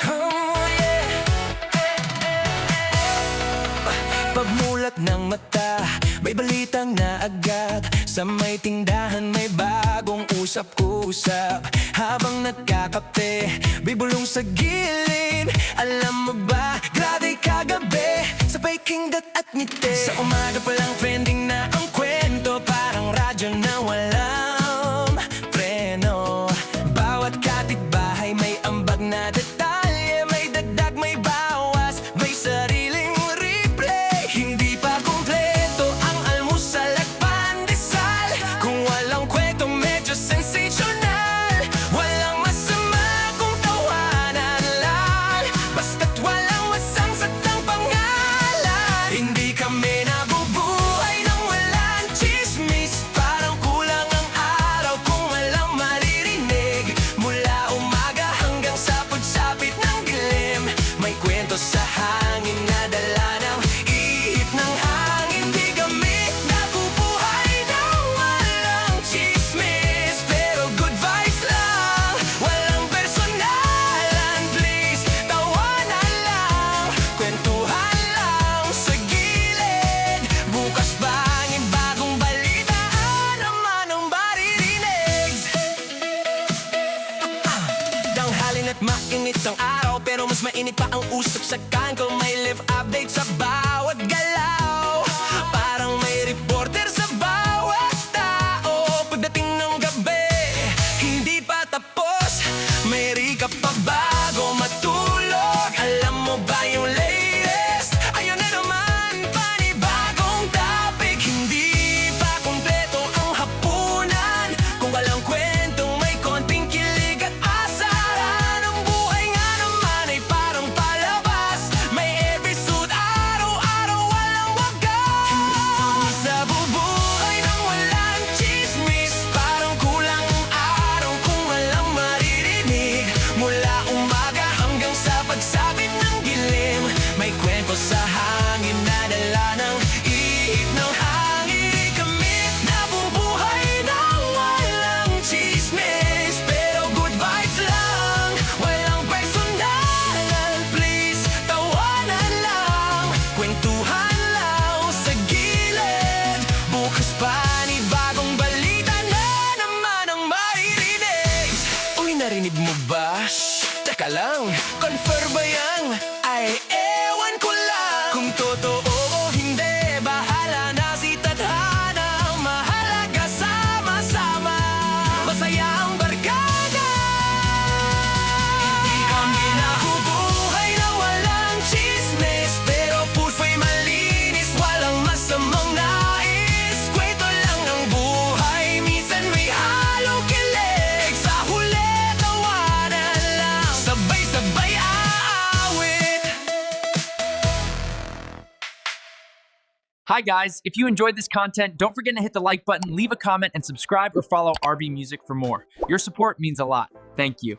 Oh, yeah. Pagmulat ng mata, may balitang na agad. Sa may tindahan may bagong usap-usap. Habang nagkakape, may bulong sa gilid. Alam mo ba, grabe kagabi, sabay kingdot at ngiti. Sa umaga palang trending na ang kwento, parang radyo na walang preno. Bawat kapitbahay may ambag na detalye, may dagdag, may bawas, may sariling replay. Hindi pa kumpleto ang almusal at pandesal kung walang kwento, medyo sensational. Walang masama kung tawanan lang, basta't walang wasangsat ng pangalan. Hindi kami nabubuhay nang walang chismis, parang kulang ang araw kung walang maririnig. Mula umaga hanggang sapot-sapit ng dilim, may kwento sa hangin na dala ng ihip ng hangin. Di kami nabubuhay nang walang chismis, pero good vibes lang, walang personalan. Please, tawanan lang, kwentuhan lang sa gilid. Bukas bangin bagong balitaan naman ang maririnig. Tanghalin at mainit ang araw, pero mas mainit pa ang usap sa kanto. May live update sa bawat galaw, parang may reporter sa bawat tao. Pagdating ng gabi, hindi pa tapos, may recap pa bago matulog. Alam mo ba yung latest? Ayun na naman, panibagong topic. Hindi pa kumpleto ang hapunan kung walang kwentong may konting kilig at asaran. Ang buhay nga naman ay parang palabas, may episode araw-araw, walang wagas. Nabubuhay nang walang chismis, parang kulang ang araw kung walang maririnig. Mula umaga hanggang sa pagsapit ng dilim, may kwento sa hangin na dala ng ihip ng hangin. Di kami nabubuhay nang walang chismis, pero good vibes lang, walang personalan. Please, tawanan lang, kwentuhan lang sa gilid. Bukas panibagong balita na naman ang maririnig. Uy, narinig mo ba? Shh, teka lang, confirm ba yan? Ay, ewan ko lang kung totoo o hindi. Bahala na si tadhana, mahalaga sama-sama, masaya ang barkada. Hindi kami nabubuhay na walang chismis, pero puso'y malinis, walang masamang nais. Kwento lang ang buhay, minsan may halong kilig. Sa huli, tawanan lang, sabay-sabay aawit. Hi guys, if you enjoyed this content, don't forget to hit the like button, leave a comment, and subscribe or follow RB Music for more. Your support means a lot. Thank you.